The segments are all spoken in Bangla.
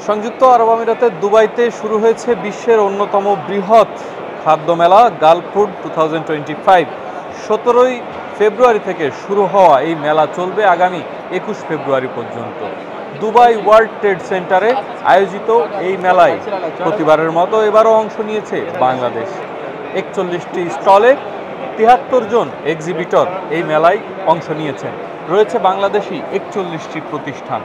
সংযুক্ত আরব আমিরাতের দুবাইতে শুরু হয়েছে বিশ্বের অন্যতম বৃহৎ খাদ্য মেলা গালফ ফুড 2025। 17ই ফেব্রুয়ারি থেকে শুরু হওয়া এই মেলা চলবে আগামী 21 ফেব্রুয়ারি পর্যন্ত। দুবাই ওয়ার্ল্ড ট্রেড সেন্টারে আয়োজিত এই মেলায় প্রতিবারের মতো এবারও অংশ নিয়েছে বাংলাদেশ। 41টি স্টলে 73 জন এক্সিবিটর এই মেলায় অংশ নিয়েছেন। রয়েছে বাংলাদেশি 41টি প্রতিষ্ঠান।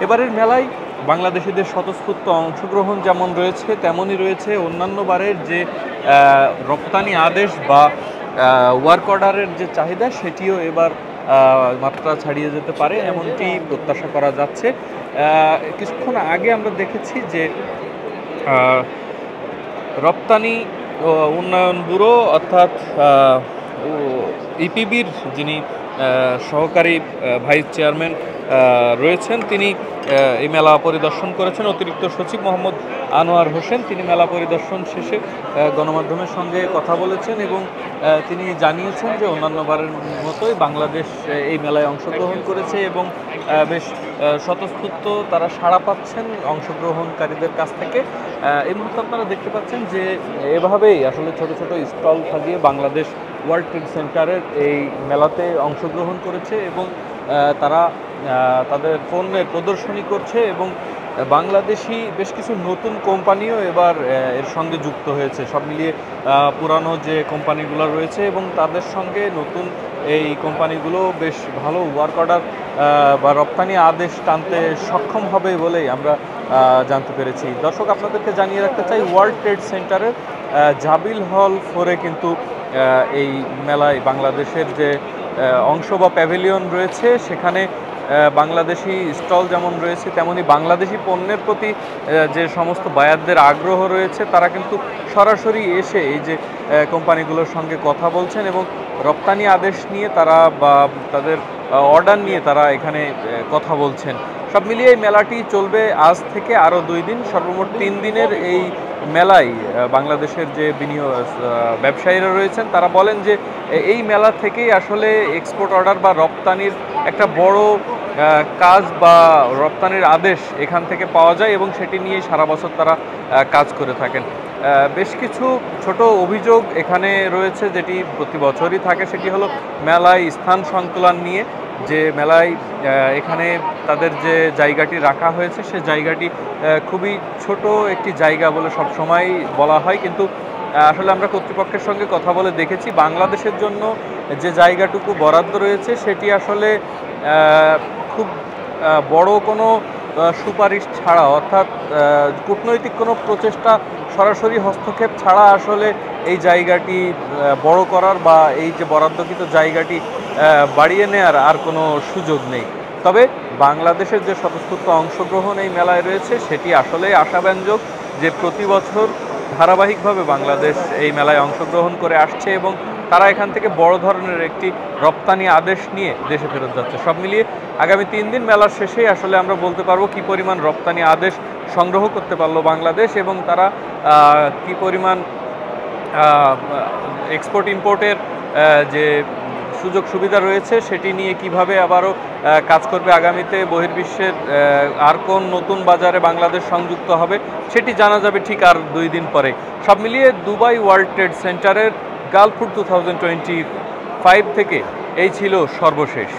এবারের মেলায় বাংলাদেশিদের স্বতঃস্ফূর্ত অংশগ্রহণ যেমন রয়েছে, তেমনই রয়েছে অন্যান্য বারের যে রপ্তানি আদেশ বা ওয়ার্ক অর্ডারের যে চাহিদা, সেটিও এবার মাত্রা ছাড়িয়ে যেতে পারে এমনটি প্রত্যাশা করা যাচ্ছে। কিছুক্ষণ আগে আমরা দেখেছি যে রপ্তানি উন্নয়ন ব্যুরো অর্থাৎ ইপিবির যিনি সহকারী ভাইস চেয়ারম্যান রয়েছেন, তিনি এই মেলা পরিদর্শন করেছেন। অতিরিক্ত সচিব মোহাম্মদ আনোয়ার হোসেন তিনি মেলা পরিদর্শন শেষে গণমাধ্যমের সঙ্গে কথা বলেছেন এবং তিনি জানিয়েছেন যে অন্যান্য বারের মতোই বাংলাদেশ এই মেলায় অংশগ্রহণ করেছে এবং বেশ স্বতঃস্ফূর্ত তারা সাড়া পাচ্ছেন অংশগ্রহণকারীদের কাছ থেকে। এই মুহূর্তে আপনারা দেখতে পাচ্ছেন যে এভাবেই আসলে ছোট ছোট স্টল সাজিয়ে বাংলাদেশ ওয়ার্ল্ড ট্রেড সেন্টারের এই মেলাতে অংশগ্রহণ করেছে এবং তারা তাদের পণ্যের প্রদর্শনী করছে এবং বাংলাদেশি বেশ কিছু নতুন কোম্পানিও এবার এর সঙ্গে যুক্ত হয়েছে। সব মিলিয়ে পুরানো যে কোম্পানিগুলো রয়েছে এবং তাদের সঙ্গে নতুন এই কোম্পানিগুলো বেশ ভালো ওয়ার্ক অর্ডার বা রপ্তানি আদেশ টানতে সক্ষম হবে বলেই আমরা জানতে পেরেছি। দর্শক, আপনাদেরকে জানিয়ে রাখতে চাই, ওয়ার্ল্ড ট্রেড সেন্টারের জাবিল হল 4-এ কিন্তু এই মেলায় বাংলাদেশের যে অংশ বা প্যাভিলিয়ন রয়েছে, সেখানে বাংলাদেশি স্টল যেমন রয়েছে, তেমনি বাংলাদেশি পণ্যের প্রতি যে সমস্ত বায়ারদের আগ্রহ রয়েছে, তারা কিন্তু সরাসরি এসে এই যে কোম্পানিগুলোর সঙ্গে কথা বলছেন এবং রপ্তানি আদেশ নিয়ে তারা বা তাদের অর্ডার নিয়ে তারা এখানে কথা বলছেন। সব মিলিয়ে এই মেলাটি চলবে আজ থেকে আরও 2 দিন, সর্বমোট 3 দিনের এই মেলায় বাংলাদেশের যে বিনিয়োগ ব্যবসায়ীরা রয়েছেন তারা বলেন যে এই মেলা থেকেই আসলে এক্সপোর্ট অর্ডার বা রপ্তানির একটা বড় কাজ বা রপ্তানির আদেশ এখান থেকে পাওয়া যায় এবং সেটি নিয়েই সারা বছর তারা কাজ করে থাকেন। বেশ কিছু ছোট অভিযোগ এখানে রয়েছে যেটি প্রতি বছরই থাকে, সেটি হলো মেলায় স্থান সংকুলান নিয়ে। যে মেলায় এখানে তাদের যে জায়গাটি রাখা হয়েছে সে জায়গাটি খুবই ছোট একটি জায়গা বলে সব সময় বলা হয়, কিন্তু আসলে আমরা কর্তৃপক্ষের সঙ্গে কথা বলে দেখেছি বাংলাদেশের জন্য যে জায়গাটুকু বরাদ্দ রয়েছে সেটি আসলে খুব বড় কোনো সুপারিশ ছাড়া, অর্থাৎ কূটনৈতিক কোনো প্রচেষ্টা সরাসরি হস্তক্ষেপ ছাড়া আসলে এই জায়গাটি বড় করার বা এই যে বরাদ্দকৃত জায়গাটি বাড়িয়ে নেওয়ার আর কোনো সুযোগ নেই। তবে বাংলাদেশের যে স্বতঃস্ফূর্ত অংশগ্রহণ এই মেলায় রয়েছে সেটি আসলেই আশাব্যঞ্জক যে প্রতি বছর ধারাবাহিকভাবে বাংলাদেশ এই মেলায় অংশগ্রহণ করে আসছে এবং তারা এখান থেকে বড় ধরনের একটি রপ্তানি আদেশ নিয়ে দেশে ফেরত যাচ্ছে। সব মিলিয়ে আগামী 3 দিন মেলার শেষেই আসলে আমরা বলতে পারবো কী পরিমাণ রপ্তানি আদেশ সংগ্রহ করতে পারলো বাংলাদেশ এবং তারা কী পরিমাণ এক্সপোর্ট ইম্পোর্টের যে সুযোগ সুবিধা রয়েছে সেটি নিয়ে কিভাবে আবারও কাজ করবে আগামীতে বহির্বিশ্বের আর কোন নতুন বাজারে বাংলাদেশ সংযুক্ত হবে সেটি জানা যাবে ঠিক আর 2 দিন পরে। সব মিলিয়ে দুবাই ওয়ার্ল্ড ট্রেড সেন্টারের গালফ ফুড 2025 থেকে এই ছিল সর্বশেষ।